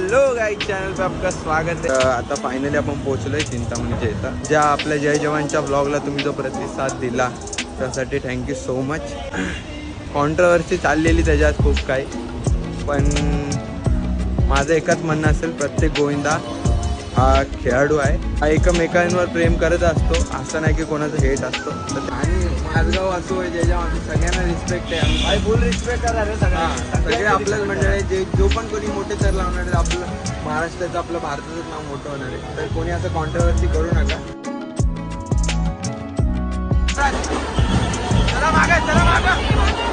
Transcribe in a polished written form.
Hello guys, channel पे आपका स्वागत है। आता फायनली आपण पोहोचलोय चिंतामणीच्या इथं। ज्या आपल्या जय जवानच्या ब्लॉगला तुम्ही जो प्रतिसाद दिला त्यासाठी थँक्यू सो मच। कॉन्ट्रोवर्सी चाललेली त्याच्यात खूप काही, पण माझं एकच म्हणणं असेल, प्रत्येक गोविंदा हा खेळाडू आहे, हा एकमेकांवर प्रेम करत असतो, असं नाही की कोणाचं हेट असतो। आणि माझगाव असो ज्याच्या सगळ्यांना रिस्पेक्ट आहे, भाई फुल रिस्पेक्ट करा रे सगळ्यांना। सगळे आपल्याच मंडळ आहे, जे जो पण कोणी मोठे तर लावणार आहे, आपलं महाराष्ट्राचं आपलं भारताचं नाव मोठं होणार आहे, तर कोणी असं कॉन्ट्रोवर्सी करू नका। चला मागे, चला मागे।